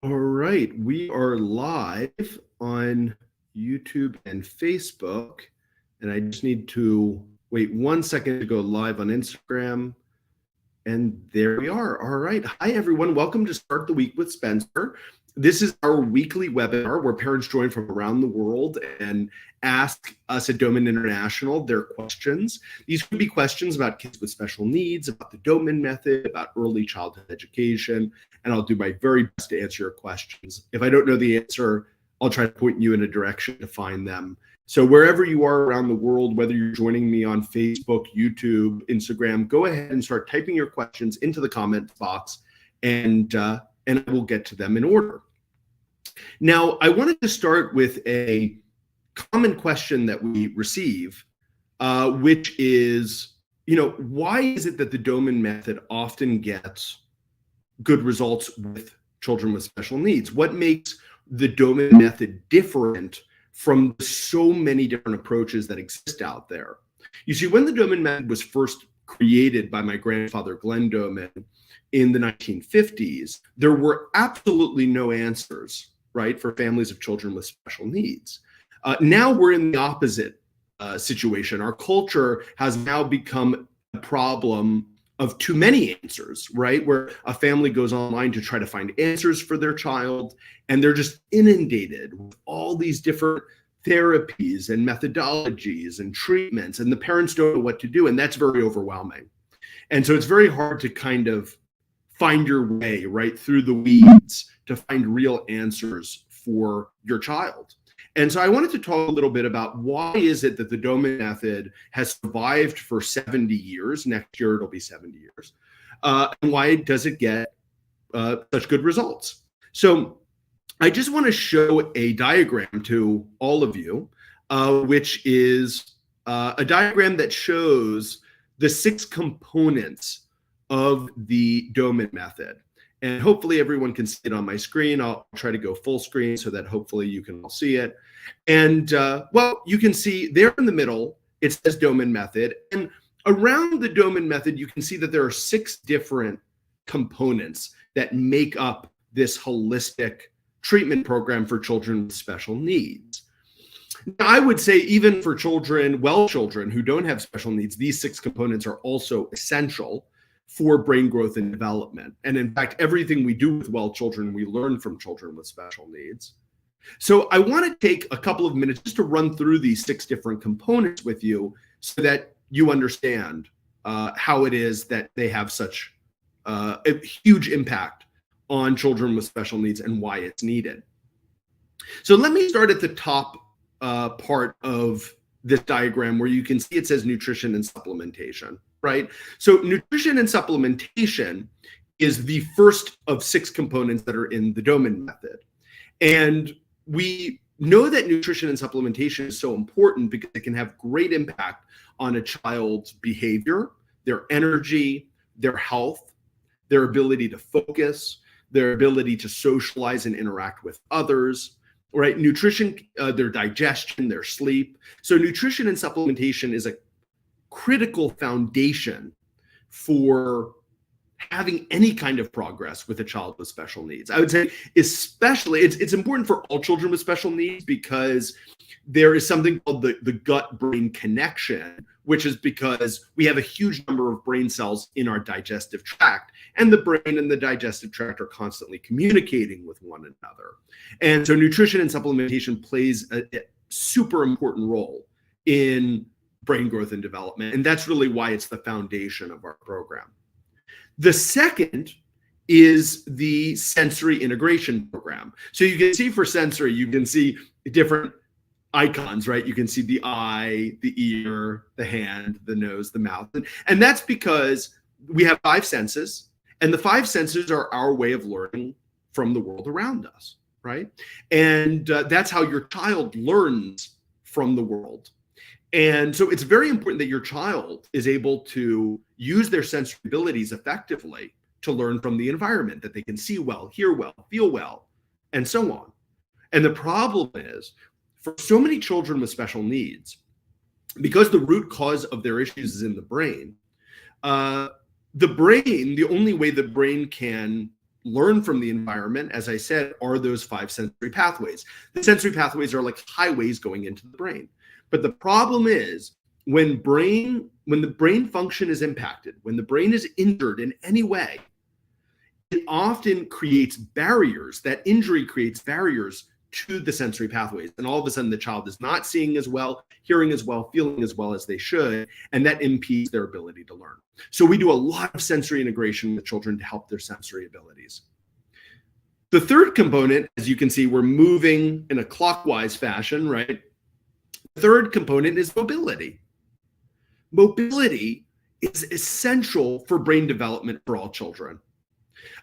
All right, we are live on YouTube and Facebook, and I just need to wait 1 second to go live on Instagram. And there we are. All right. Hi, everyone. Welcome to Start the Week with Spencer. This is our weekly webinar where parents join from around the world and ask us at Doman International their questions. These could be questions about kids with special needs, about the Doman Method, about early childhood education, and I'll do my very best to answer your questions. If I don't know the answer, I'll try to point you in a direction to find them. So wherever you are around the world, whether you're joining me on Facebook, YouTube, Instagram, go ahead and start typing your questions into the comments box, and I will get to them in order. Now, I wanted to start with a common question that we receive, which is, why is it that the Doman Method often gets good results with children with special needs? What makes the Doman Method different from so many different approaches that exist out there? You see, when the Doman Method was first created by my grandfather, Glenn Doman, in the 1950s, there were absolutely no answers, right, for families of children with special needs. Now we're in the opposite situation. Our culture has now become a problem of too many answers, right? Where a family goes online to try to find answers for their child, and they're just inundated with all these different therapies and methodologies and treatments, and the parents don't know what to do, and that's very overwhelming. And so it's very hard to kind of find your way right through the weeds to find real answers for your child. And so I wanted to talk a little bit about why is it that the Doman Method has survived for 70 years. Next year, it'll be 70 years. And why does it get such good results? So I just want to show a diagram to all of you, which is a diagram that shows the 6 components of the Doman Method. And hopefully everyone can see it on my screen. I'll try to go full screen so that hopefully you can all see it. And well, you can see there in the middle, it says Doman Method. And around the Doman Method, you can see that there are 6 different components that make up this holistic treatment program for children with special needs. Now, I would say even for children who don't have special needs, these 6 components are also essential for brain growth and development. And in fact, everything we do with well children, we learn from children with special needs. So I want to take a couple of minutes just to run through these 6 different components with you so that you understand how it is that they have such a huge impact on children with special needs and why it's needed. So let me start at the top part of this diagram where you can see it says nutrition and supplementation, right? So nutrition and supplementation is the first of 6 components that are in the Doman Method. And we know that nutrition and supplementation is so important because it can have great impact on a child's behavior, their energy, their health, their ability to focus, their ability to socialize and interact with others, right? Nutrition, their digestion, their sleep. So nutrition and supplementation is a critical foundation for having any kind of progress with a child with special needs. I would say especially, it's important for all children with special needs because there is something called the gut-brain connection, which is because we have a huge number of brain cells in our digestive tract, and the brain and the digestive tract are constantly communicating with one another. And so nutrition and supplementation plays a super important role in brain growth and development, and that's really why it's the foundation of our program. The second is the sensory integration program. So you can see for sensory, you can see different icons, right? You can see the eye, the ear, the hand, the nose, the mouth. And that's because we have 5 senses, and the 5 senses are our way of learning from the world around us, right? And that's how your child learns from the world. And so it's very important that your child is able to use their sensory abilities effectively to learn from the environment, that they can see well, hear well, feel well, and so on. And the problem is, for so many children with special needs, because the root cause of their issues is in the brain, the only way the brain can learn from the environment, as I said, are those 5 sensory pathways. The sensory pathways are like highways going into the brain. But the problem is when the brain function is impacted, when the brain is injured in any way, it often creates barriers. That injury creates barriers to the sensory pathways. And all of a sudden, the child is not seeing as well, hearing as well, feeling as well as they should. And that impedes their ability to learn. So we do a lot of sensory integration with children to help their sensory abilities. The third component, as you can see, we're moving in a clockwise fashion, right? The third component is mobility. Mobility is essential for brain development for all children.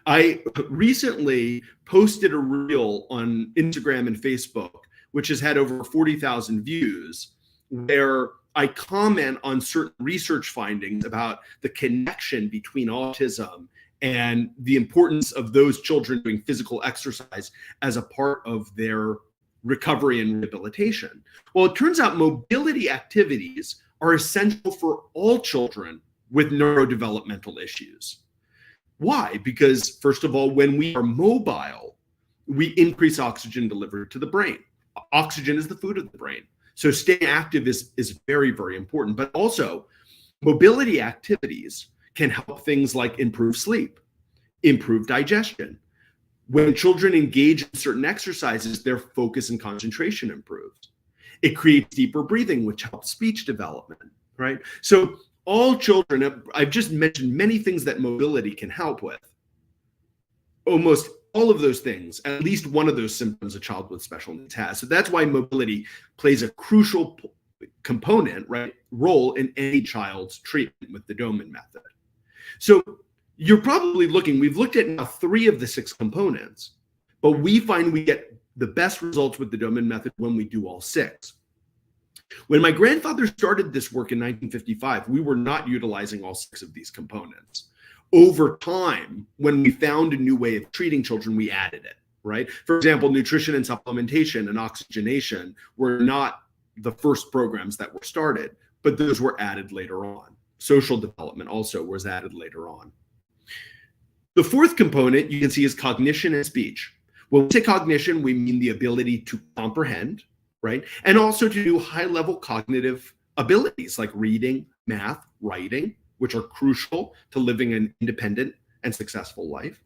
I recently posted a reel on Instagram and Facebook, which has had over 40,000 views, where I comment on certain research findings about the connection between autism and the importance of those children doing physical exercise as a part of their recovery and rehabilitation. Well, it turns out mobility activities are essential for all children with neurodevelopmental issues. Why? Because, first of all, when we are mobile, we increase oxygen delivery to the brain. Oxygen is the food of the brain. So staying active is very, very important. But also, mobility activities can help things like improve sleep, improve digestion. When children engage in certain exercises, their focus and concentration improves. It creates deeper breathing, which helps speech development, right? So all children, I've just mentioned many things that mobility can help with. Almost all of those things, at least one of those symptoms a child with special needs has. So that's why mobility plays a crucial component, right, role in any child's treatment with the Doman method. So you're probably we've looked at now 3 of the 6 components, but we find we get the best results with the Doman method when we do all 6. When my grandfather started this work in 1955, we were not utilizing all 6 of these components. Over time, when we found a new way of treating children, we added it, right? For example, nutrition and supplementation and oxygenation were not the first programs that were started, but those were added later on. Social development also was added later on. The 4th component you can see is cognition and speech. When we say cognition, we mean the ability to comprehend, right? And also to do high-level cognitive abilities like reading, math, writing, which are crucial to living an independent and successful life.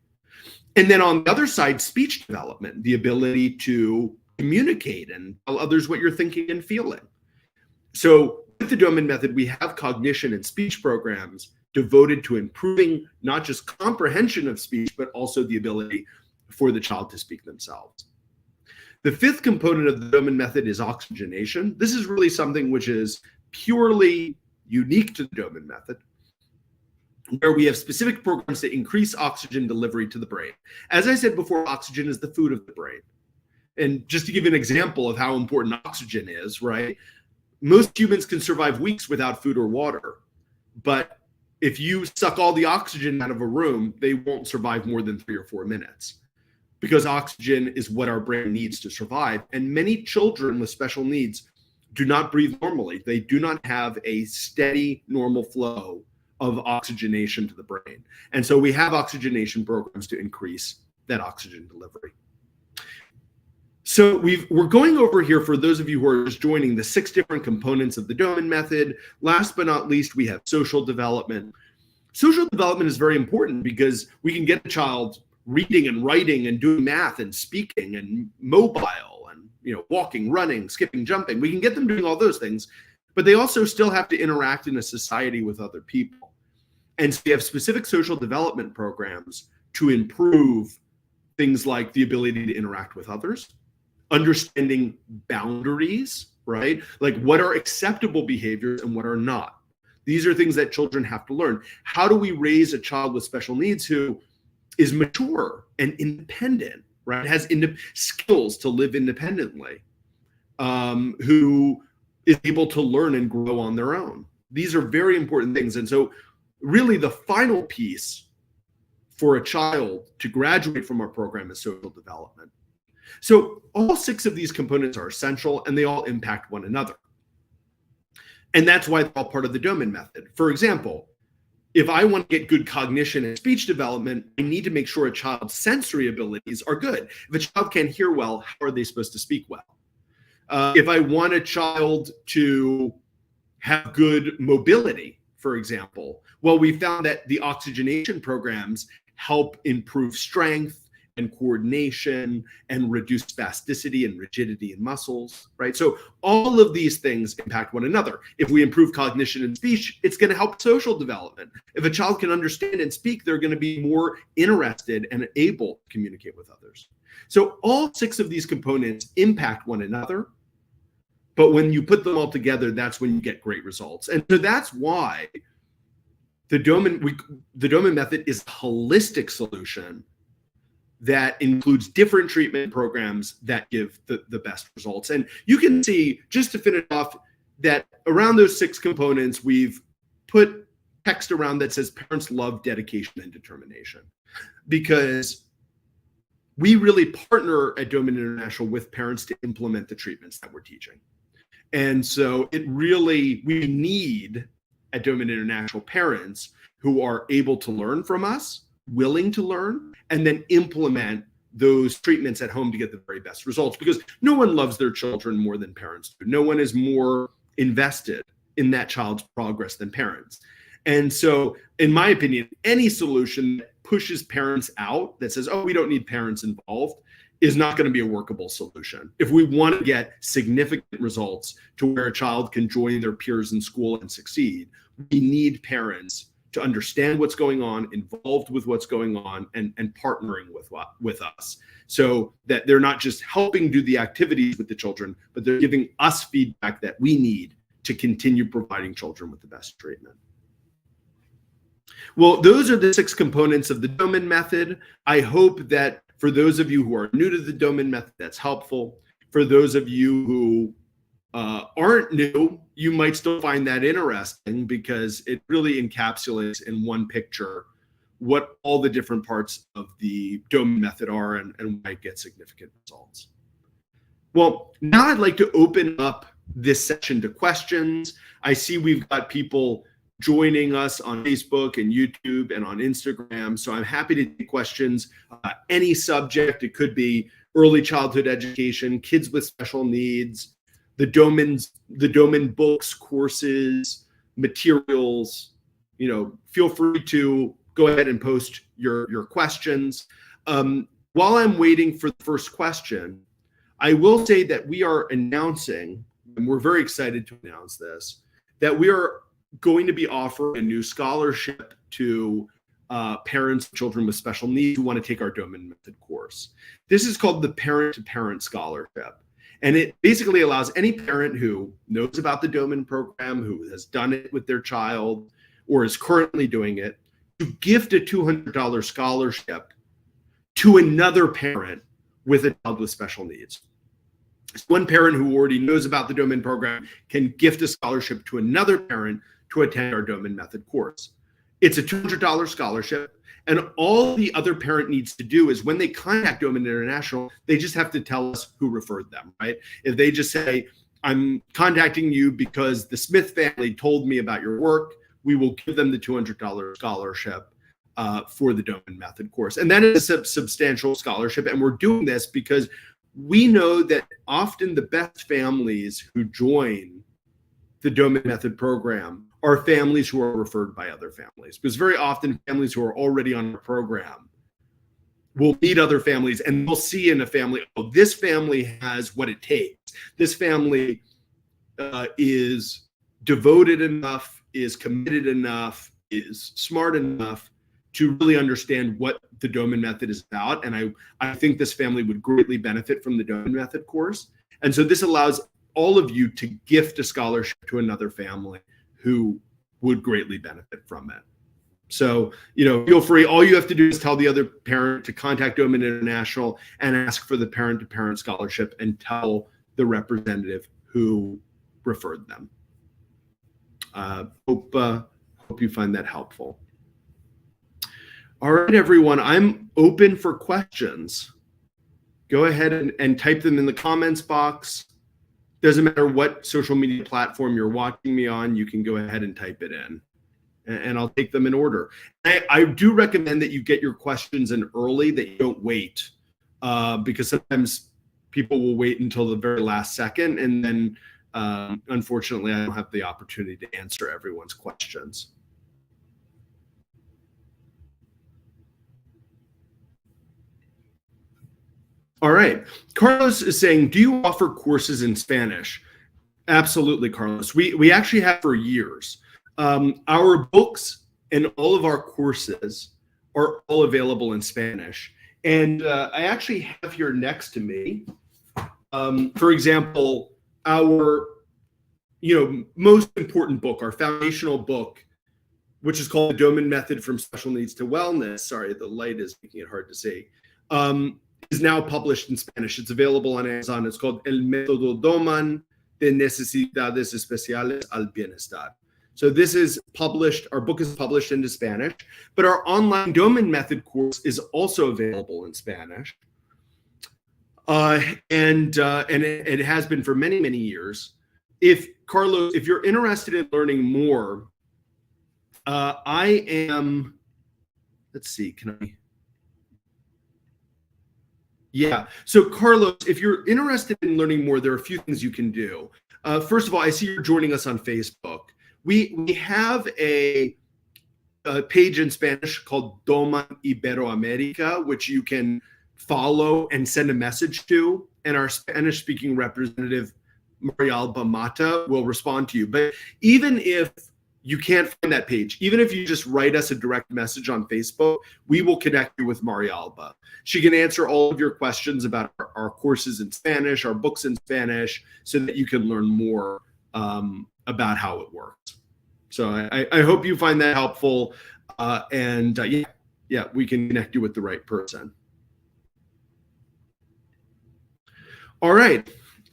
And then on the other side, speech development, the ability to communicate and tell others what you're thinking and feeling. So with the Doman method, we have cognition and speech programs devoted to improving not just comprehension of speech, but also the ability for the child to speak themselves. The 5th component of the Doman method is oxygenation. This is really something which is purely unique to the Doman method, where we have specific programs to increase oxygen delivery to the brain. As I said before, oxygen is the food of the brain. And just to give you an example of how important oxygen is, right? Most humans can survive weeks without food or water. But if you suck all the oxygen out of a room, they won't survive more than 3 or 4 minutes, because oxygen is what our brain needs to survive. And many children with special needs do not breathe normally. They do not have a steady, normal flow of oxygenation to the brain. And so we have oxygenation programs to increase that oxygen delivery. So we're going over here, for those of you who are just joining, the 6 different components of the Doman method. Last but not least, we have social development. Social development is very important because we can get a child reading and writing and doing math and speaking and mobile and walking, running, skipping, jumping. We can get them doing all those things, but they also still have to interact in a society with other people. And so we have specific social development programs to improve things like the ability to interact with others, understanding boundaries, right? Like what are acceptable behaviors and what are not. These are things that children have to learn. How do we raise a child with special needs who is mature and independent, right? Has skills to live independently, who is able to learn and grow on their own. These are very important things. And so really the final piece for a child to graduate from our program is social development. So all 6 of these components are essential and they all impact one another. And that's why they're all part of the Doman method. For example, if I want to get good cognition and speech development, I need to make sure a child's sensory abilities are good. If a child can't hear well, how are they supposed to speak well? If I want a child to have good mobility, for example, well, we found that the oxygenation programs help improve strength and coordination and reduce spasticity and rigidity in muscles, right? So all of these things impact one another. If we improve cognition and speech, it's going to help social development. If a child can understand and speak, they're going to be more interested and able to communicate with others. So all 6 of these components impact one another. But when you put them all together, that's when you get great results. And so that's why the Doman method is a holistic solution that includes different treatment programs that give the best results. And you can see, just to finish off, that around those 6 components, we've put text around that says parents love dedication and determination, because we really partner at Doman International with parents to implement the treatments that we're teaching. And so we need at Doman International parents who are able to learn from us, willing to learn, and then implement those treatments at home to get the very best results, because no one loves their children more than parents do. No one is more invested in that child's progress than parents. And so, in my opinion, any solution that pushes parents out, that says, oh, we don't need parents involved, is not going to be a workable solution. If we want to get significant results to where a child can join their peers in school and succeed, we need parents to understand what's going on, involved with what's going on, and partnering with us, so that they're not just helping do the activities with the children, but they're giving us feedback that we need to continue providing children with the best treatment. Well, those are the 6 components of the Doman method. I hope that for those of you who are new to the Doman method, that's helpful. For those of you who aren't new, you might still find that interesting, because it really encapsulates in one picture what all the different parts of the Doman method are and why it gets significant results. Well, now I'd like to open up this session to questions. I see we've got people joining us on Facebook and YouTube and on Instagram. So I'm happy to take questions, any subject. It could be early childhood education, kids with special needs, the Doman books, courses, materials. Feel free to go ahead and post your questions. While I'm waiting for the first question, I will say that we are announcing, and we're very excited to announce this, that we are going to be offering a new scholarship to parents of children with special needs who want to take our Doman Method course. This is called the Parent-to-Parent Scholarship. And it basically allows any parent who knows about the Doman program, who has done it with their child, or is currently doing it, to gift a $200 scholarship to another parent with a child with special needs. So one parent who already knows about the Doman program can gift a scholarship to another parent to attend our Doman Method course. It's a $200 scholarship, and all the other parent needs to do is, when they contact Doman International, they just have to tell us who referred them, right? If they just say, I'm contacting you because the Smith family told me about your work, we will give them the $200 scholarship for the Doman Method course. And that is a substantial scholarship, and we're doing this because we know that often the best families who join the Doman Method program are families who are referred by other families, because very often families who are already on the program will meet other families and they'll see in a family, oh, this family has what it takes. This family is devoted enough, is committed enough, is smart enough to really understand what the Doman Method is about. And I think this family would greatly benefit from the Doman Method course. And so this allows all of you to gift a scholarship to another family who would greatly benefit from it. So, feel free. All you have to do is tell the other parent to contact Doman International and ask for the Parent-to-Parent Scholarship, and tell the representative who referred them. Hope you find that helpful. All right, everyone, I'm open for questions. Go ahead and type them in the comments box. Doesn't matter what social media platform you're watching me on, you can go ahead and type it in. and I'll take them in order. I do recommend that you get your questions in early, that you don't wait, because sometimes people will wait until the very last second, and then unfortunately, I don't have the opportunity to answer everyone's questions. All right. Carlos is saying, do you offer courses in Spanish? Absolutely, Carlos. We actually have for years. Our books and all of our courses are all available in Spanish. And I actually have here next to me, for example, our most important book, our foundational book, which is called The Doman Method from Special Needs to Wellness. Sorry, the light is making it hard to see. Is now published in Spanish. It's available on Amazon. It's called El Método Doman de Necesidades Especiales al Bienestar. So this is published, our book is published into Spanish, but our online Doman Method course is also available in Spanish. And it has been for many, many years. Carlos, if you're interested in learning more, I am, let's see, can I? Yeah. So Carlos, if you're interested in learning more, there are a few things you can do. First of all, I see you're joining us on Facebook. We have a page in Spanish called Doman Iberoamerica, which you can follow and send a message to, and our Spanish-speaking representative, Marialba Mata, will respond to you. But even if you can't find that page, even if you just write us a direct message on Facebook, we will connect you with Marialba. She can answer all of your questions about our courses in Spanish, our books in Spanish, so that you can learn more about how it works. So I hope you find that helpful, and we can connect you with the right person. All right.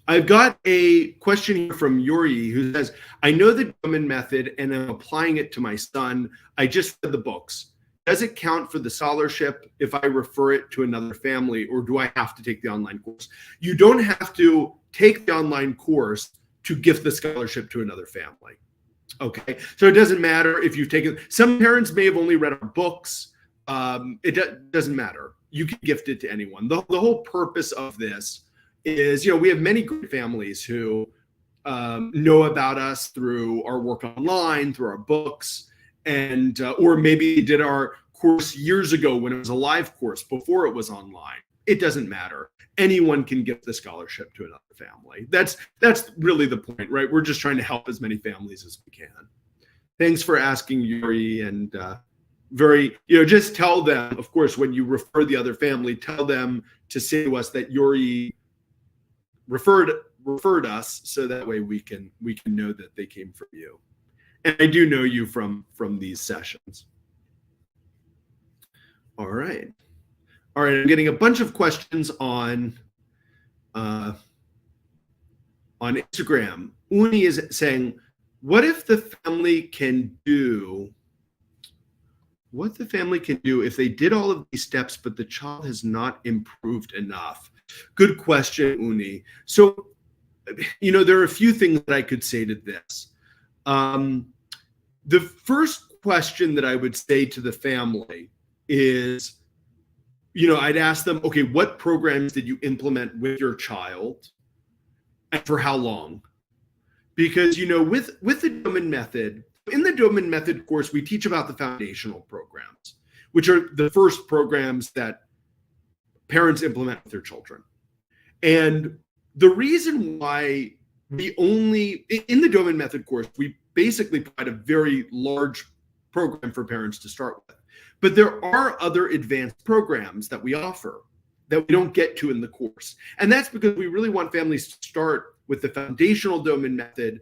I've got a question here from Yuri, who says, I know the Doman Method and I'm applying it to my son. I just read the books. Does it count for the scholarship if I refer it to another family, or do I have to take the online course? You don't have to take the online course to gift the scholarship to another family. Okay, so it doesn't matter if you've taken, some parents may have only read our books. It doesn't matter. You can gift it to anyone. The whole purpose of this is, we have many great families who know about us through our work online, through our books, and or maybe did our course years ago when it was a live course before it was online. It doesn't matter. Anyone can gift the scholarship to another family. That's really the point, right? We're just trying to help as many families as we can. Thanks for asking, Yuri, and just tell them, of course, when you refer the other family, tell them to say to us that Yuri referred us, so that way we can know that they came from you. And I do know you from these sessions. All right. I'm getting a bunch of questions on Instagram. Uni is saying, what the family can do if they did all of these steps, but the child has not improved enough? Good question, Uni. So, there are a few things that I could say to this. The first question that I would say to the family is, I'd ask them, okay, what programs did you implement with your child and for how long? Because, with the Doman Method, in the Doman Method course, we teach about the foundational programs, which are the first programs that parents implement with their children. And the reason why in the Doman Method course, we basically provide a very large program for parents to start with. But there are other advanced programs that we offer that we don't get to in the course. And that's because we really want families to start with the foundational Doman Method,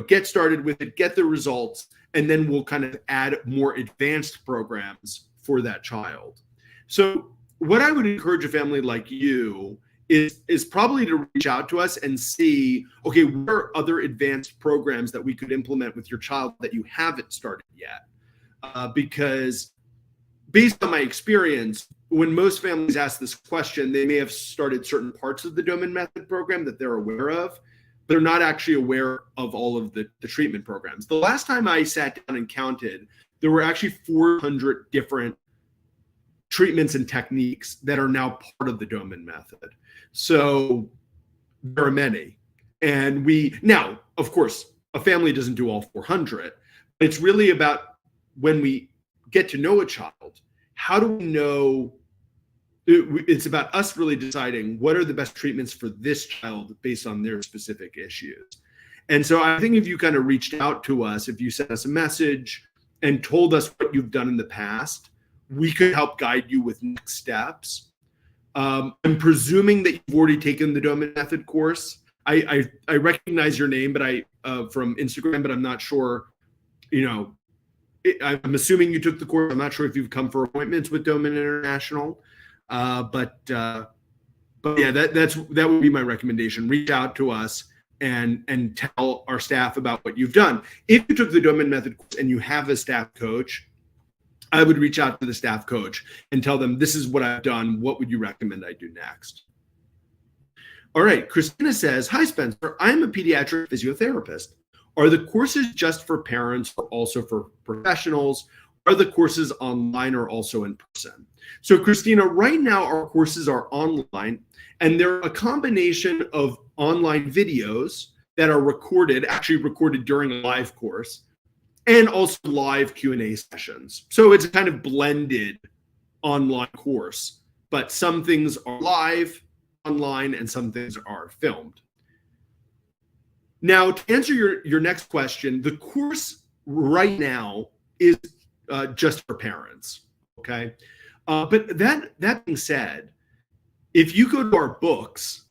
get started with it, get the results, and then we'll kind of add more advanced programs for that child. So what I would encourage a family like you is probably to reach out to us and see, okay, what are other advanced programs that we could implement with your child that you haven't started yet? Because based on my experience, when most families ask this question, they may have started certain parts of the Doman Method program that they're aware of, they're not actually aware of all of the treatment programs. The last time I sat down and counted, there were actually 400 different treatments and techniques that are now part of the Doman method. So there are many. And now, of course, a family doesn't do all 400. But it's really about when we get to know a child, how do we know? It's about us really deciding what are the best treatments for this child based on their specific issues. And so I think if you kind of reached out to us, if you sent us a message and told us what you've done in the past, we could help guide you with next steps. I'm presuming that you've already taken the Doman Method course. I recognize your name, but from Instagram, but I'm not sure. I'm assuming you took the course. I'm not sure if you've come for appointments with Doman International. But yeah, that would be my recommendation. Reach out to us and tell our staff about what you've done. If you took the Doman Method course and you have a staff coach, I would reach out to the staff coach and tell them, this is what I've done. What would you recommend I do next? All right. Christina says, hi, Spencer. I'm a pediatric physiotherapist. Are the courses just for parents or also for professionals? Are the courses online or also in person? So Christina, right now our courses are online, and they're a combination of online videos that are actually recorded during a live course, and also live Q&A sessions. So it's a kind of blended online course, but some things are live online and some things are filmed. Now, to answer your next question, the course right now is just for parents, okay? But that being said, if you go to our books,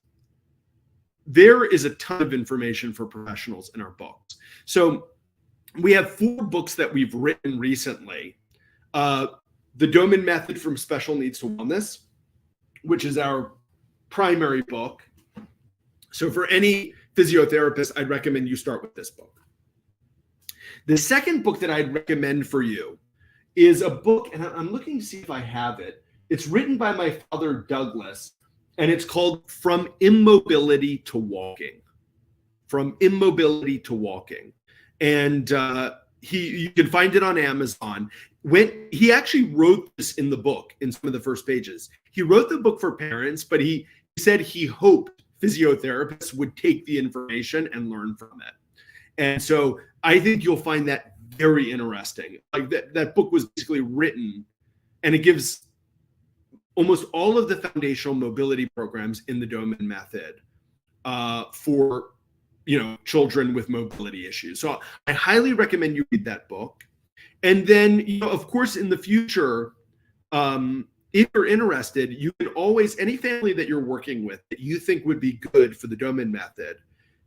there is a ton of information for professionals in our books. So we have 4 books that we've written recently. The Doman Method from Special Needs to Wellness, which is our primary book. So for any physiotherapist, I'd recommend you start with this book. The second book that I'd recommend for you is a book, and I'm looking to see if I have it. It's written by my father, Douglas, and it's called From Immobility to Walking. From Immobility to Walking. And you can find it on Amazon. When he actually wrote this in the book, in some of the first pages, he wrote the book for parents, but he said he hoped physiotherapists would take the information and learn from it. And so I think you'll find that very interesting. Like that book was basically written, and it gives almost all of the foundational mobility programs in the Doman Method for children with mobility issues. So I highly recommend you read that book. And then, of course, in the future, if you're interested, you can always, any family that you're working with that you think would be good for the Doman Method,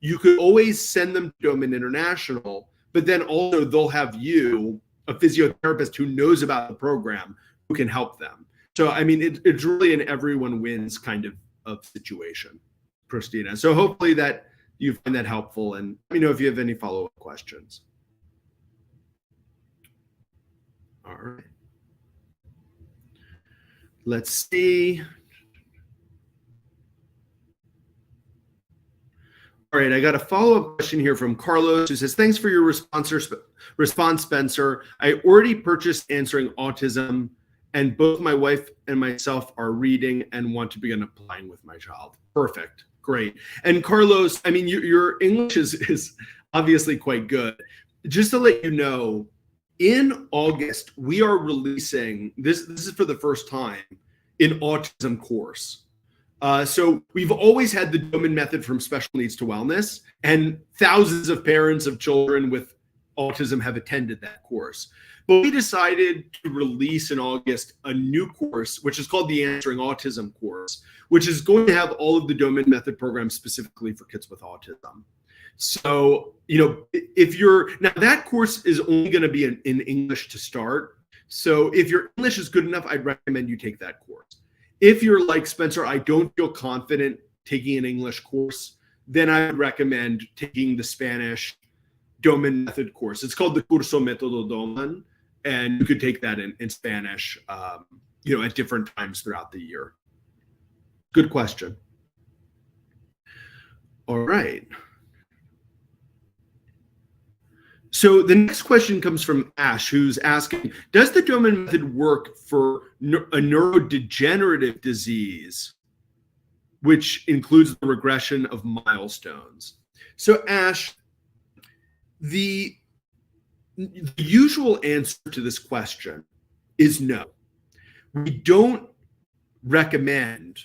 you could always send them to Doman International, but then also they'll have you, a physiotherapist who knows about the program, who can help them. So, I mean, it's really an everyone wins kind of situation, Christina. So hopefully that you find that helpful, and let me know if you have any follow-up questions. All right. Let's see. All right, I got a follow-up question here from Carlos, who says, thanks for your response, Spencer. I already purchased Answering Autism, and both my wife and myself are reading and want to begin applying with my child. Perfect. Great. And Carlos, I mean, your English is obviously quite good. Just to let you know, in August, we are releasing, this is for the first time, an autism course. So we've always had the Doman Method from Special Needs to Wellness, and thousands of parents of children with autism have attended that course. But we decided to release in August a new course, which is called the Answering Autism course, which is going to have all of the Doman Method programs specifically for kids with autism. So, now that course is only going to be in English to start. So if your English is good enough, I'd recommend you take that course. If you're like, Spencer, I don't feel confident taking an English course, then I would recommend taking the Spanish Doman Method course. It's called the Curso Método Doman, and you could take that in Spanish, at different times throughout the year. Good question. All right. So the next question comes from Ash, who's asking, does the Doman method work for a neurodegenerative disease, which includes the regression of milestones? So Ash, the usual answer to this question is no. We don't recommend,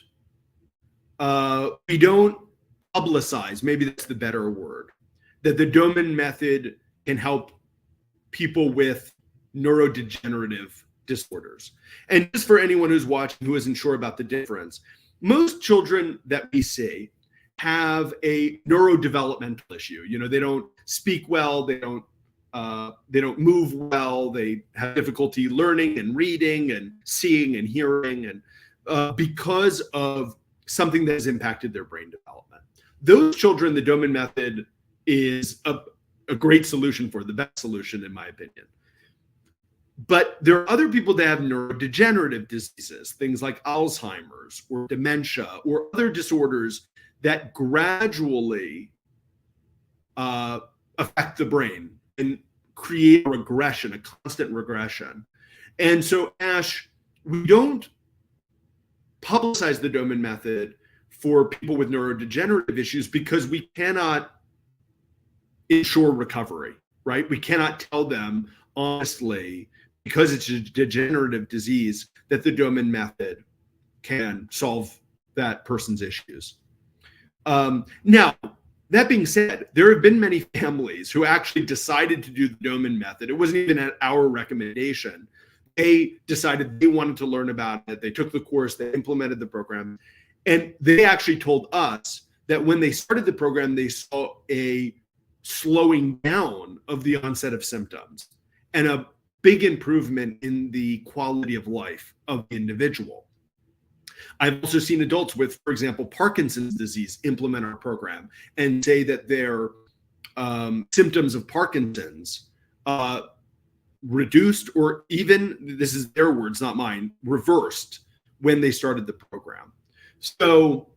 we don't publicize, maybe that's the better word, that the Doman method can help people with neurodegenerative disorders. And just for anyone who's watching who isn't sure about the difference, most children that we see have a neurodevelopmental issue. You know, they don't speak well, they don't move well, they have difficulty learning and reading and seeing and hearing, and because of something that has impacted their brain development. Those children, the Doman method is a great solution for, the best solution in my opinion. But there are other people that have neurodegenerative diseases, things like Alzheimer's or dementia or other disorders that gradually affect the brain and create a regression, a constant regression. And so, Ash, we don't publicize the Doman method for people with neurodegenerative issues because we cannot ensure recovery, right? We cannot tell them honestly, because it's a degenerative disease, that the Doman method can solve that person's issues. Now, that being said, there have been many families who actually decided to do the Doman method. It wasn't even at our recommendation. They decided they wanted to learn about it. They took the course, they implemented the program, and they actually told us that when they started the program, they saw a slowing down of the onset of symptoms and a big improvement in the quality of life of the individual. I've also seen adults with, for example, Parkinson's disease implement our program and say that their symptoms of Parkinson's reduced, or even, this is their words, not mine, reversed when they started the program. So,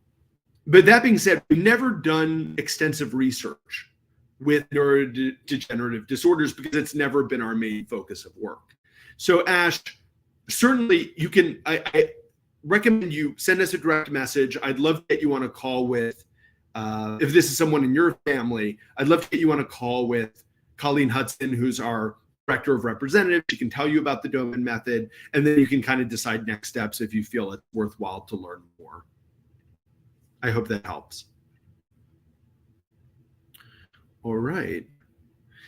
but that being said, we've never done extensive research with neurodegenerative disorders because it's never been our main focus of work. So Ash, certainly you can, I recommend you send us a direct message. I'd love to get you on a call with, if this is someone in your family, I'd love to get you on a call with Colleen Hudson, who's our Director of Representatives. She can tell you about the Doman method, and then you can kind of decide next steps if you feel it's worthwhile to learn more. I hope that helps. All right.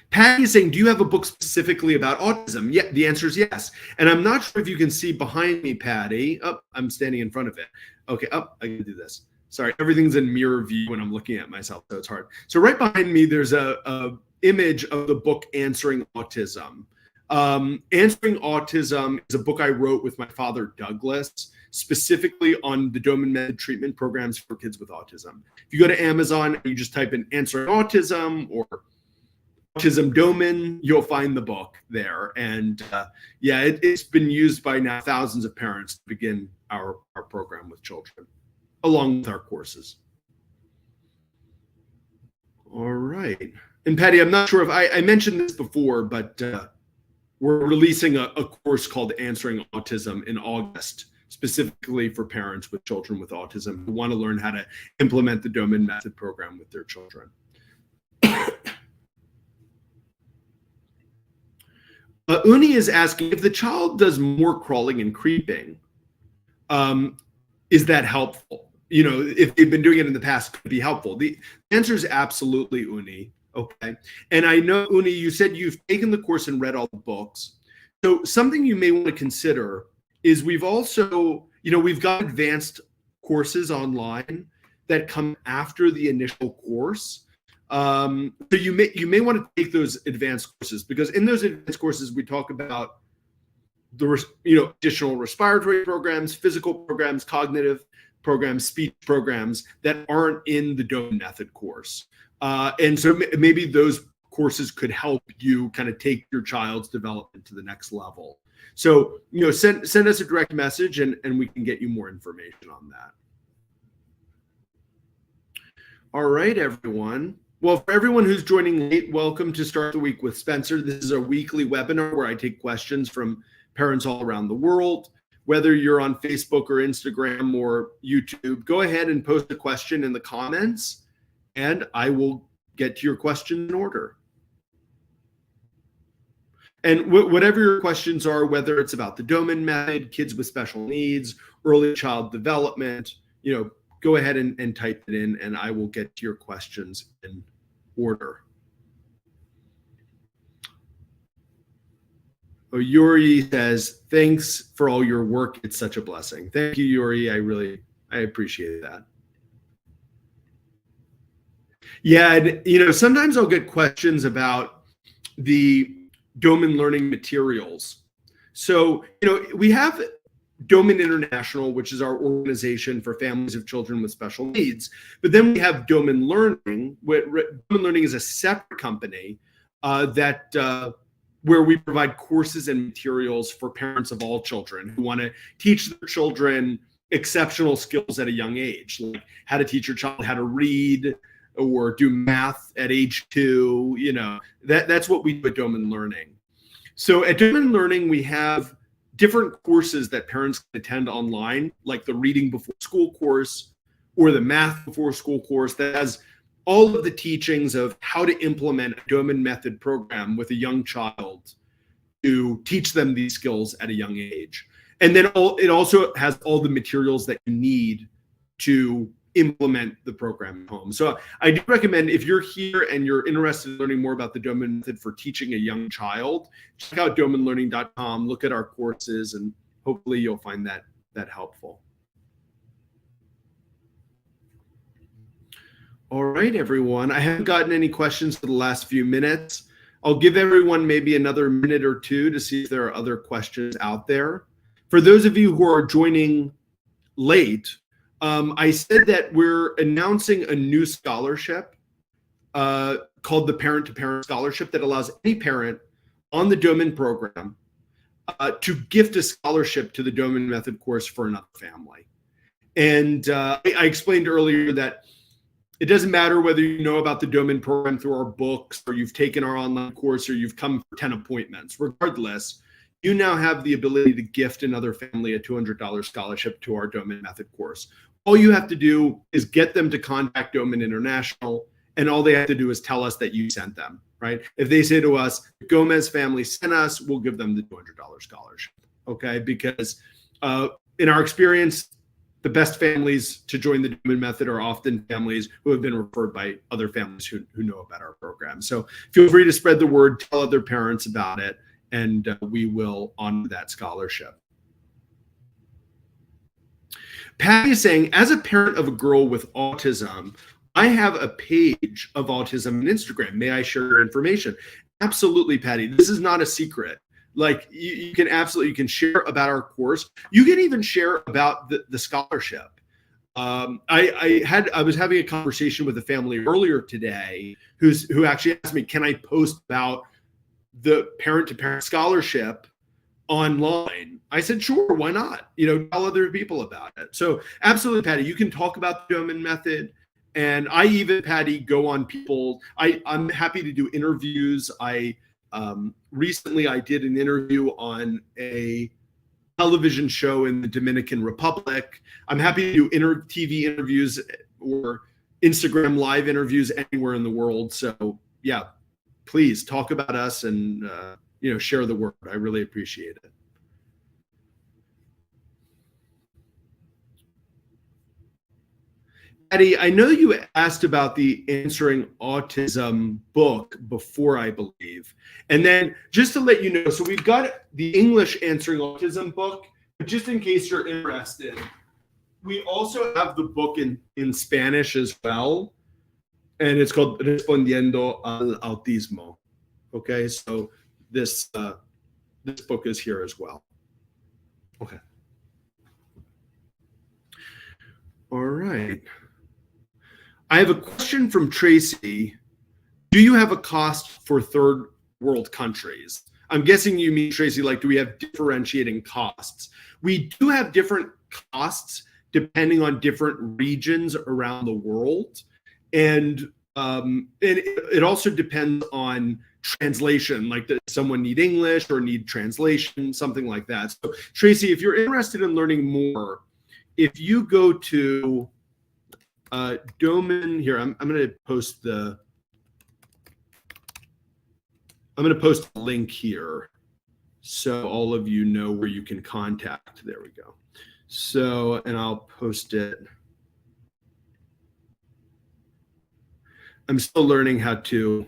Patty is saying, do you have a book specifically about autism? Yeah, the answer is yes. And I'm not sure if you can see behind me, Patty. Oh, I'm standing in front of it. Okay, I can do this. Sorry, everything's in mirror view when I'm looking at myself, so it's hard. So right behind me, there's a image of the book Answering Autism. Answering Autism is a book I wrote with my father, Douglas, specifically on the Doman Method treatment programs for kids with autism. If you go to Amazon and you just type in Answering Autism or Autism Doman, you'll find the book there. And yeah, it's been used by now thousands of parents to begin our program with children, along with our courses. All right. And Patty, I'm not sure if I mentioned this before, but we're releasing a course called Answering Autism in August, specifically for parents with children with autism who want to learn how to implement the Doman Method program with their children. Uni is asking, if the child does more crawling and creeping, is that helpful? You know, if they've been doing it in the past, could it be helpful? The answer is absolutely, Uni. Okay. And I know, Uni, you said you've taken the course and read all the books. So something you may want to consider is we've also, you know, we've got advanced courses online that come after the initial course. So you may want to take those advanced courses, because in those advanced courses, we talk about the, additional respiratory programs, physical programs, cognitive programs, speech programs that aren't in the Doman Method course. And so maybe those courses could help you kind of take your child's development to the next level. So, send us a direct message and we can get you more information on that. All right, everyone. Well, for everyone who's joining late, welcome to Start the Week with Spencer. This is a weekly webinar where I take questions from parents all around the world. Whether you're on Facebook or Instagram or YouTube, go ahead and post a question in the comments, and I will get to your question in order. And whatever your questions are, whether it's about the Doman Method, kids with special needs, early child development, go ahead and type it in, and I will get to your questions in order. Oh, Yuri says, thanks for all your work. It's such a blessing. Thank you, Yuri. I appreciate that. Yeah, and sometimes I'll get questions about the Doman learning materials. So, we have Doman International, which is our organization for families of children with special needs. But then we have Doman Learning. Doman Learning is a separate company where we provide courses and materials for parents of all children who want to teach their children exceptional skills at a young age, like how to teach your child how to read or do math at age 2. That's what we do at Doman Learning. So at Doman Learning, we have different courses that parents can attend online, like the Reading Before School course or the Math Before School course that has all of the teachings of how to implement a Doman Method program with a young child to teach them these skills at a young age. And then it also has all the materials that you need to implement the program at home. So I do recommend, if you're here and you're interested in learning more about the Doman Method for teaching a young child, check out domanlearning.com, look at our courses, and hopefully you'll find that helpful. All right, everyone. I haven't gotten any questions for the last few minutes. I'll give everyone maybe another minute or two to see if there are other questions out there. For those of you who are joining late, I said that we're announcing a new scholarship called the Parent to Parent Scholarship that allows any parent on the Doman program to gift a scholarship to the Doman Method course for another family. And I explained earlier that it doesn't matter whether you know about the Doman program through our books, or you've taken our online course, or you've come for 10 appointments. Regardless, you now have the ability to gift another family a $200 scholarship to our Doman Method course. All you have to do is get them to contact Doman International, and all they have to do is tell us that you sent them, right? If they say to us, Gomez family sent us, we'll give them the $200 scholarship, okay? Because in our experience, the best families to join the Doman Method are often families who have been referred by other families who know about our program. So feel free to spread the word, tell other parents about it, and we will honor that scholarship. Patty is saying, as a parent of a girl with autism, I have a page of autism on Instagram. May I share your information? Absolutely, Patty. This is not a secret. Like you can share about our course. You can even share about the scholarship. I was having a conversation with a family earlier today who actually asked me, can I post about the Parent to Parent scholarship online? I said, sure, why not? Tell other people about it. So absolutely, Patty, you can talk about the Doman Method. And I even, Patty, go on people. I'm happy to do interviews. Recently I did an interview on a television show in the Dominican Republic. I'm happy to do TV interviews or Instagram live interviews anywhere in the world. So yeah, please talk about us and share the word. I really appreciate it. Patty, I know you asked about the Answering Autism book before, I believe. And then just to let you know, so we've got the English Answering Autism book, but just in case you're interested, we also have the book in Spanish as well. And it's called Respondiendo al Autismo. Okay, so this book is here as well. Okay. All right. I have a question from Tracy. Do you have a cost for third world countries? I'm guessing you mean, Tracy, like, do we have differentiating costs? We do have different costs depending on different regions around the world. And it also depends on translation, like does someone need English or need translation, something like that. So Tracy, if you're interested in learning more, if you go to Doman here, I'm going to post a link here so all of you know where you can contact. There we go. So, and I'll post it. I'm still learning how to,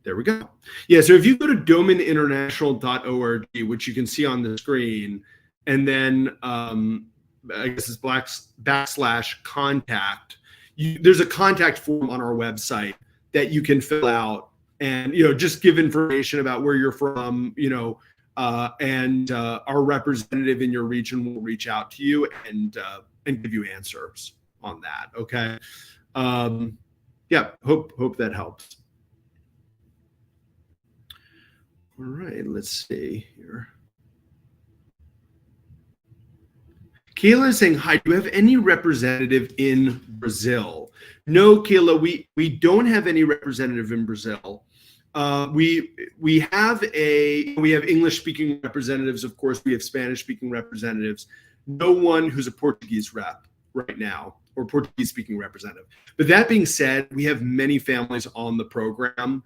there we go. Yeah, so if you go to domaninternational.org, which you can see on the screen, and then I guess it's /contact, there's a contact form on our website that you can fill out and, just give information about where you're from, and our representative in your region will reach out to you and give you answers on that, okay? Yeah, hope that helps. All right, let's see here. Kayla is saying, hi, do you have any representative in Brazil? No, Kayla, we don't have any representative in Brazil. We have English speaking representatives, of course, we have Spanish speaking representatives. No one who's a Portuguese rep right now, or Portuguese speaking representative. But that being said, we have many families on the program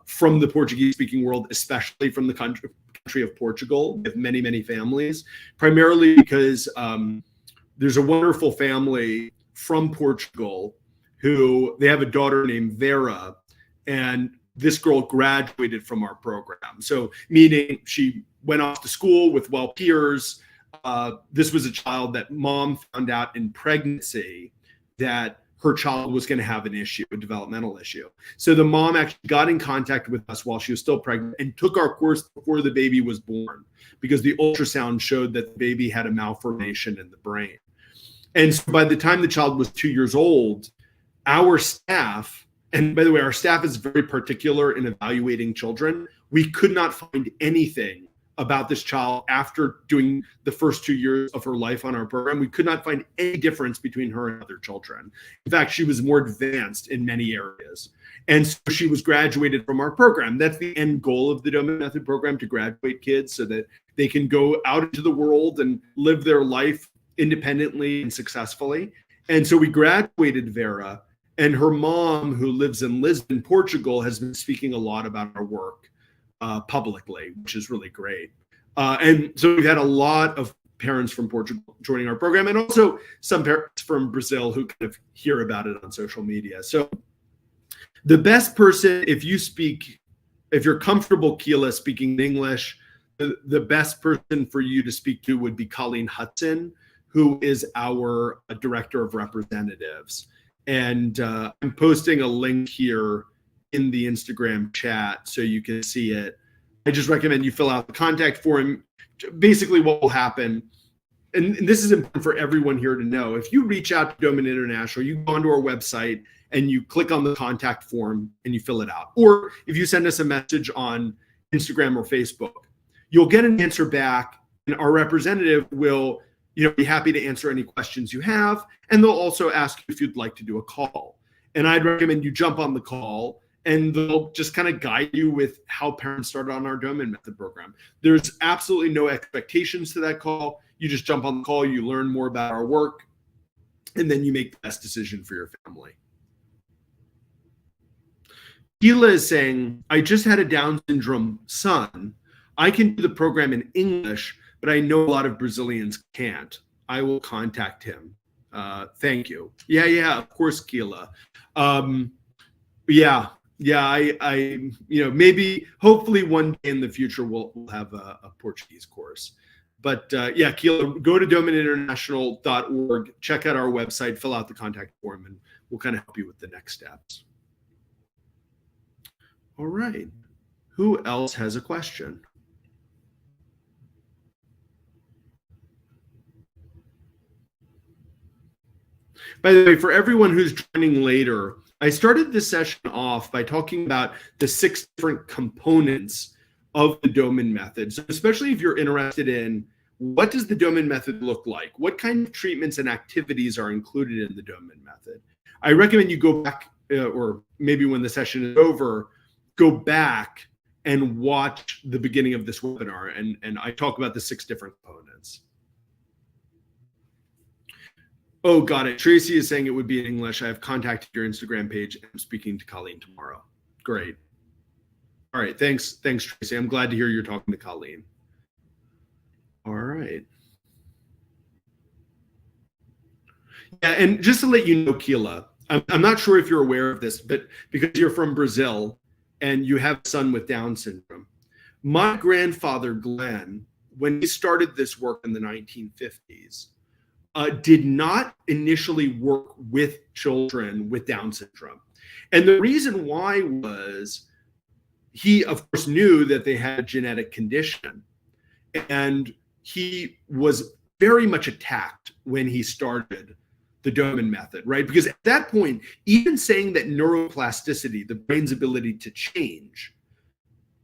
from the Portuguese speaking world, especially from the country of Portugal. We have many, many families, primarily because there's a wonderful family from Portugal who they have a daughter named Vera, and this girl graduated from our program. So meaning she went off to school with well peers. This was a child that mom found out in pregnancy that her child was going to have an issue, a developmental issue. So the mom actually got in contact with us while she was still pregnant and took our course before the baby was born, because the ultrasound showed that the baby had a malformation in the brain. And so by the time the child was 2 years old, our staff, and by the way, our staff is very particular in evaluating children, we could not find anything about this child after doing the first 2 years of her life on our program. We could not find any difference between her and other children. In fact, she was more advanced in many areas. And so she was graduated from our program. That's the end goal of the Doman Method program, to graduate kids so that they can go out into the world and live their life independently and successfully. And so we graduated Vera, and her mom, who lives in Lisbon, Portugal, has been speaking a lot about our work publicly, which is really great. And so we've had a lot of parents from Portugal joining our program, and also some parents from Brazil who kind of hear about it on social media. So the best person, if you're comfortable, Keela, speaking English, the best person for you to speak to would be Colleen Hudson, who is our director of representatives. And I'm posting a link here in the Instagram chat so you can see it. I just recommend you fill out the contact form. Basically what will happen, and this is important for everyone here to know, if you reach out to Doman International, you go onto our website and you click on the contact form and you fill it out. Or if you send us a message on Instagram or Facebook, you'll get an answer back, and our representative will be happy to answer any questions you have, and they'll also ask you if you'd like to do a call. And I'd recommend you jump on the call, and they'll just kind of guide you with how parents started on our Doman Method program. There's absolutely no expectations to that call. You just jump on the call, you learn more about our work, and then you make the best decision for your family. Gila is saying, I just had a Down syndrome son. I can do the program in English, but I know a lot of Brazilians can't. I will contact him. Thank you. Yeah, of course, Gila. I maybe, hopefully one day in the future we'll have a Portuguese course. But Keela, go to domaninternational.org, check out our website, fill out the contact form, and we'll kind of help you with the next steps. All right. Who else has a question? By the way, for everyone who's joining later, I started this session off by talking about the 6 different components of the Doman Method. So especially if you're interested in what does the Doman Method look like? What kind of treatments and activities are included in the Doman Method? I recommend you go back or maybe when the session is over, go back and watch the beginning of this webinar. And I talk about the 6 different components. Oh, got it. Tracy is saying it would be in English. I have contacted your Instagram page and I'm speaking to Colleen tomorrow. Great. All right. Thanks, Tracy. I'm glad to hear you're talking to Colleen. All right. Yeah, and just to let you know, Keela, I'm not sure if you're aware of this, but because you're from Brazil and you have a son with Down syndrome, my grandfather, Glenn, when he started this work in the 1950s, did not initially work with children with Down syndrome. And the reason why was he, of course, knew that they had a genetic condition. And he was very much attacked when he started the Doman method, right? Because at that point, even saying that neuroplasticity, the brain's ability to change,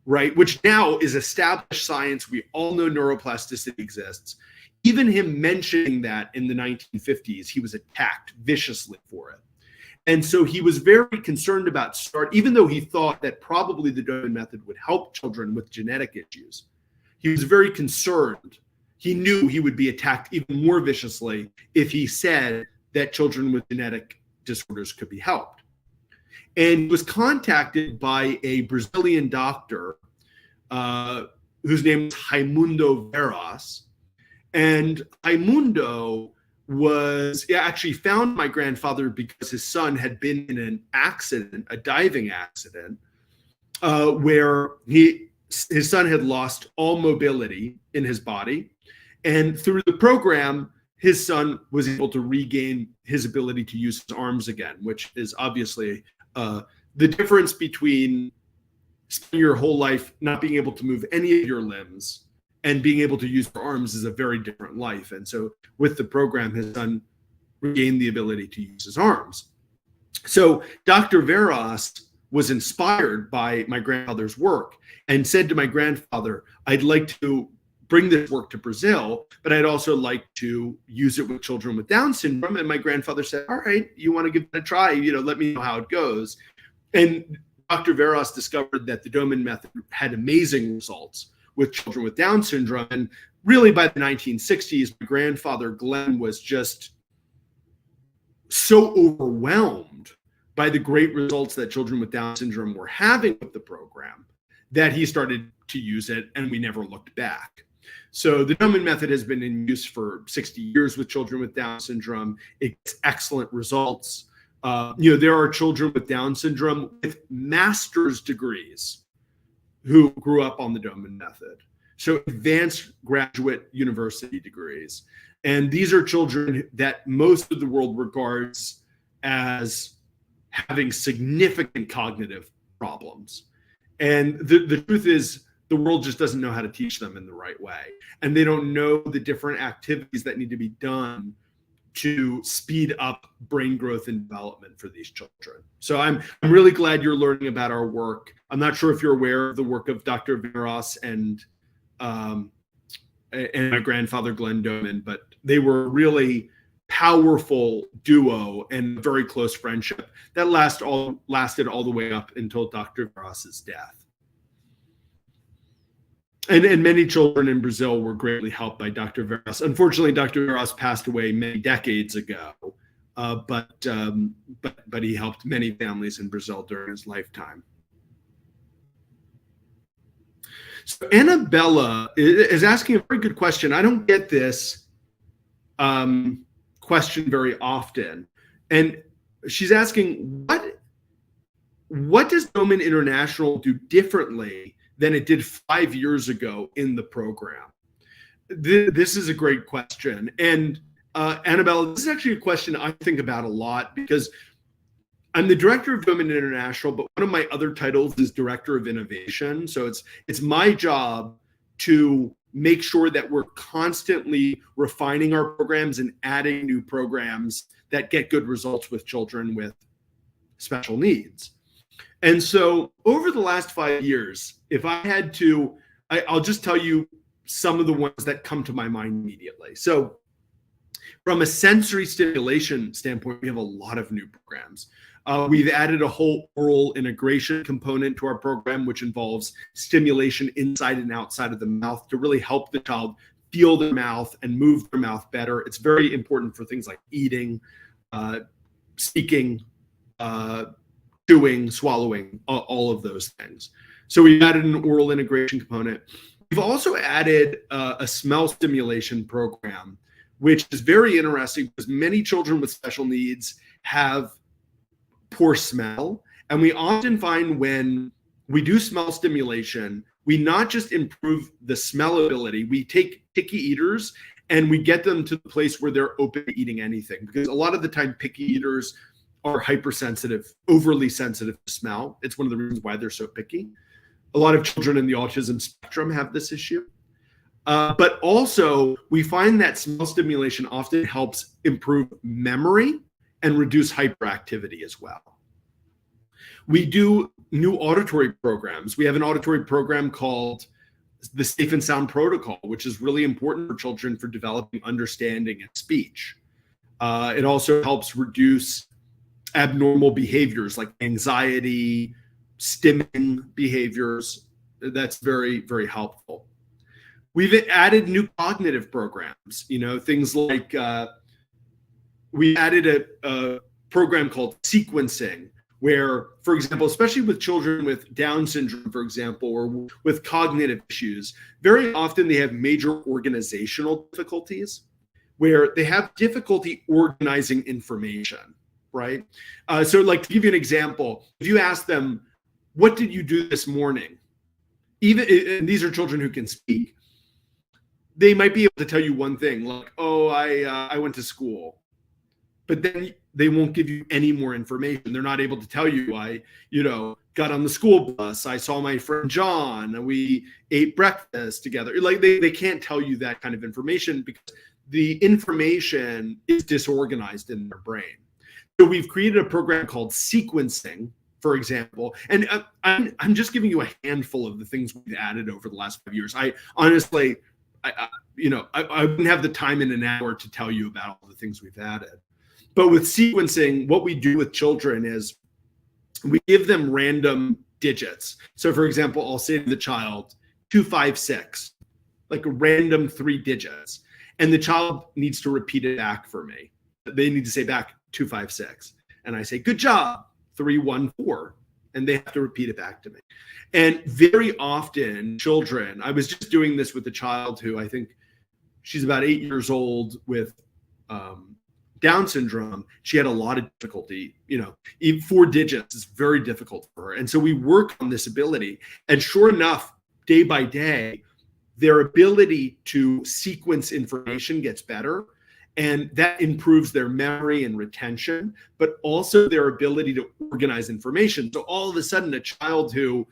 right, which now is established science, we all know neuroplasticity exists. Even him mentioning that in the 1950s, he was attacked viciously for it. And so he was very concerned about even though he thought that probably the Doman method would help children with genetic issues, he was very concerned. He knew he would be attacked even more viciously if he said that children with genetic disorders could be helped. And he was contacted by a Brazilian doctor whose name is Raimundo Veras. And Raimundo actually found my grandfather because his son had been in an accident, a diving accident, where his son had lost all mobility in his body. And through the program, his son was able to regain his ability to use his arms again, which is obviously the difference between spending your whole life not being able to move any of your limbs and being able to use your arms is a very different life. And so with the program, his son regained the ability to use his arms. So Dr. Veras was inspired by my grandfather's work and said to my grandfather, I'd like to bring this work to Brazil, but I'd also like to use it with children with Down syndrome. And my grandfather said, all right, you want to give it a try, let me know how it goes. And Dr. Veras discovered that the Doman method had amazing results with children with Down syndrome. And really by the 1960s, my grandfather, Glenn, was just so overwhelmed by the great results that children with Down syndrome were having with the program that he started to use it, and we never looked back. So the Doman method has been in use for 60 years with children with Down syndrome. It gets excellent results. There are children with Down syndrome with master's degrees who grew up on the Doman method. So advanced graduate university degrees. And these are children that most of the world regards as having significant cognitive problems. And the truth is, the world just doesn't know how to teach them in the right way. And they don't know the different activities that need to be done to speed up brain growth and development for these children. So I'm really glad you're learning about our work. I'm not sure if you're aware of the work of Dr. Veras and my grandfather, Glenn Doman, but they were a really powerful duo and very close friendship that lasted all the way up until Dr. Veras's death. And many children in Brazil were greatly helped by Dr. Veras. Unfortunately, Dr. Veras passed away many decades ago, but he helped many families in Brazil during his lifetime. So Annabella is asking a very good question. I don't get this question very often, and she's asking what does Doman International do differently than it did 5 years ago in the program? This is a great question. And Annabella, this is actually a question I think about a lot because I'm the director of Doman International, but one of my other titles is director of innovation. So it's my job to make sure that we're constantly refining our programs and adding new programs that get good results with children with special needs. And so over the last 5 years, if I had to, I'll just tell you some of the ones that come to my mind immediately. So From a sensory stimulation standpoint, we have a lot of new programs. We've added a whole oral integration component to our program, which involves stimulation inside and outside of the mouth to really help the child feel their mouth and move their mouth better. It's very important for things like eating, speaking, chewing, swallowing, all of those things. So we've added an oral integration component. We've also added a smell stimulation program, which is very interesting because many children with special needs have poor smell. And we often find when we do smell stimulation, we not just improve the smell ability, we take picky eaters and we get them to the place where they're open to eating anything. Because a lot of the time, picky eaters are hypersensitive, overly sensitive to smell. It's one of the reasons why they're so picky. A lot of children in the autism spectrum have this issue. But also, we find that smell stimulation often helps improve memory and reduce hyperactivity as well. We do new auditory programs. We have an auditory program called the Safe and Sound Protocol, which is really important for children for developing understanding and speech. It also helps reduce abnormal behaviors like anxiety, stimming behaviors. That's very, very helpful. We've added new cognitive programs, things like we added a program called sequencing, where, for example, especially with children with Down syndrome, for example, or with cognitive issues, very often they have major organizational difficulties where they have difficulty organizing information, right? So like to give you an example, if you ask them, what did you do this morning? And these are children who can speak. They might be able to tell you one thing, like, oh, I went to school. But then they won't give you any more information. They're not able to tell you, I got on the school bus, I saw my friend John, and we ate breakfast together. Like they can't tell you that kind of information because the information is disorganized in their brain. So we've created a program called sequencing, for example, and I'm just giving you a handful of the things we've added over the last 5 years. I honestly, I wouldn't have the time in an hour to tell you about all the things we've added. But with sequencing, what we do with children is we give them random digits. So for example, I'll say to the child, 256, like a random 3 digits. And the child needs to repeat it back for me. They need to say back 256. And I say, good job, 314. And they have to repeat it back to me. And very often children, I was just doing this with a child who I think she's about 8 years old with Down syndrome. She had a lot of difficulty, even 4 digits is very difficult for her. And so we work on this ability. And sure enough, day by day, their ability to sequence information gets better. And that improves their memory and retention, but also their ability to organize information. So all of a sudden, a child who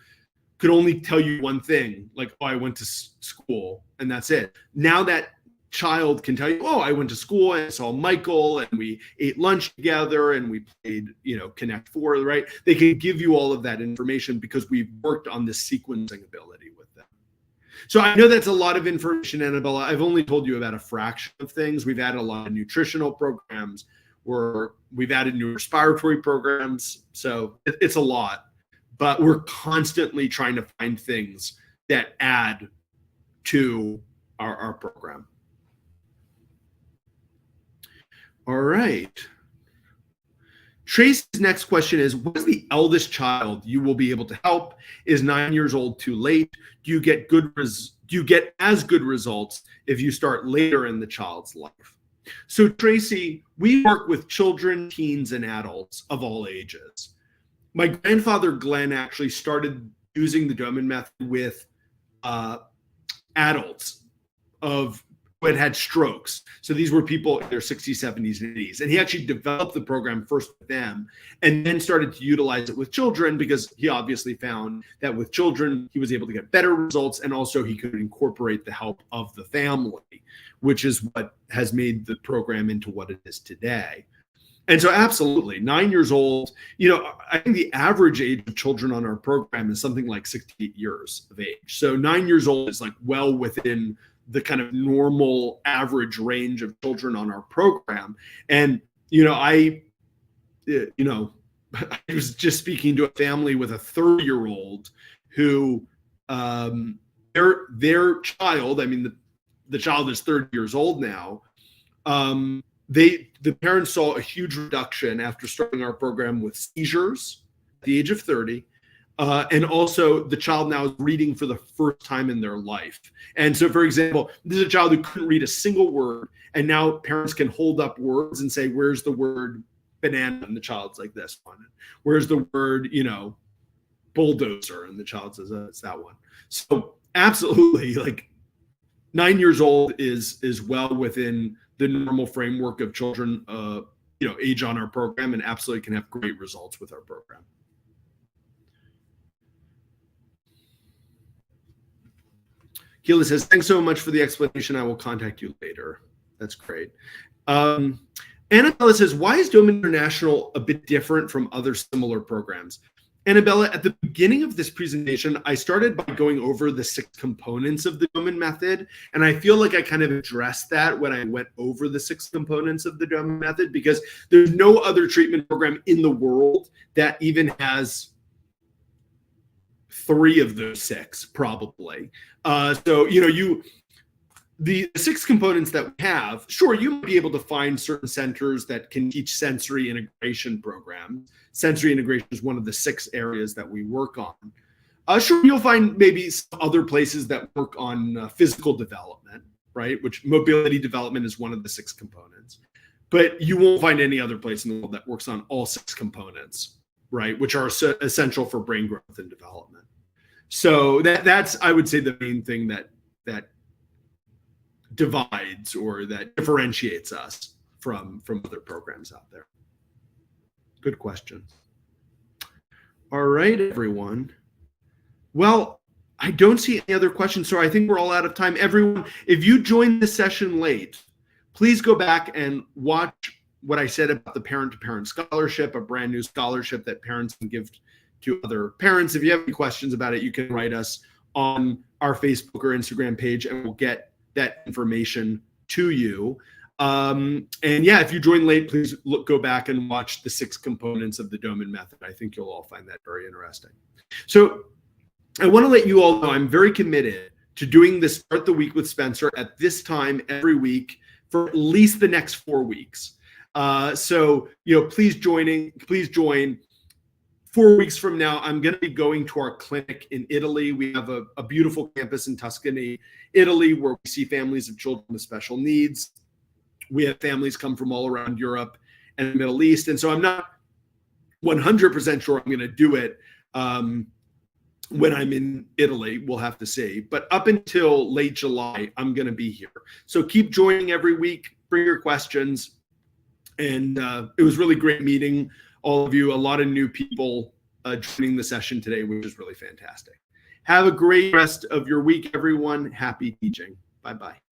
could only tell you one thing, like, oh, I went to school, and that's it. Now that child can tell you, oh, I went to school and I saw Michael and we ate lunch together and we played, Connect Four, right? They can give you all of that information because we've worked on this sequencing ability with them. So I know that's a lot of information, Annabella. I've only told you about a fraction of things. We've added a lot of nutritional programs, we've added new respiratory programs. So it's a lot, but we're constantly trying to find things that add to our program. All right. Tracy's next question is, what is the eldest child you will be able to help? Is 9 years old too late? Do you get as good results if you start later in the child's life? So Tracy, we work with children, teens, and adults of all ages. My grandfather, Glenn, actually started using the Doman Method with adults who had strokes. So these were people in their 60s, 70s, and 80s. And he actually developed the program first with them and then started to utilize it with children because he obviously found that with children, he was able to get better results. And also he could incorporate the help of the family, which is what has made the program into what it is today. And so absolutely, 9 years old, I think the average age of children on our program is something like 6 to 8 years of age. So 9 years old is like well within the kind of normal average range of children on our program. And, I was just speaking to a family with a 30-year-old who, their child, I mean, the child is 30 years old now. The parents saw a huge reduction after starting our program with seizures at the age of 30. And also the child now is reading for the first time in their life. And so, for example, this is a child who couldn't read a single word. And now parents can hold up words and say, where's the word banana? And the child's like this one. Where's the word, bulldozer? And the child says, it's that one. So absolutely, like 9 years old is well within the normal framework of children, age on our program, and absolutely can have great results with our program. Keela says, thanks so much for the explanation. I will contact you later. That's great. Annabella says, why is Doman International a bit different from other similar programs? Annabella, at the beginning of this presentation, I started by going over the 6 components of the Doman Method. And I feel like I kind of addressed that when I went over the 6 components of the Doman Method, because there's no other treatment program in the world that even has 3 of those 6, probably. So, the 6 components that we have, sure, you might be able to find certain centers that can teach sensory integration programs. Sensory integration is one of the 6 areas that we work on. Sure, you'll find maybe some other places that work on physical development, right? Which mobility development is one of the 6 components. But you won't find any other place in the world that works on all 6 components, right? Which are essential for brain growth and development. So that's, I would say, the main thing that divides or that differentiates us from other programs out there. Good question. All right, everyone. Well, I don't see any other questions, so I think we're all out of time. Everyone, if you joined the session late, please go back and watch what I said about the parent-to-parent scholarship, a brand new scholarship that parents can give to other parents. If you have any questions about it, you can write us on our Facebook or Instagram page, and we'll get that information to you. And yeah, if you join late, please go back and watch the 6 components of the Doman Method. I think you'll all find that very interesting. So I want to let you all know I'm very committed to doing this Start the Week with Spencer at this time every week for at least the next 4 weeks. So, please join. 4 weeks from now, I'm going to be going to our clinic in Italy. We have a beautiful campus in Tuscany, Italy, where we see families of children with special needs. We have families come from all around Europe and the Middle East. And so I'm not 100% sure I'm going to do it when I'm in Italy. We'll have to see. But up until late July, I'm going to be here. So keep joining every week. Bring your questions. And it was really great meeting all of you, a lot of new people joining the session today, which is really fantastic. Have a great rest of your week, everyone. Happy teaching. Bye-bye.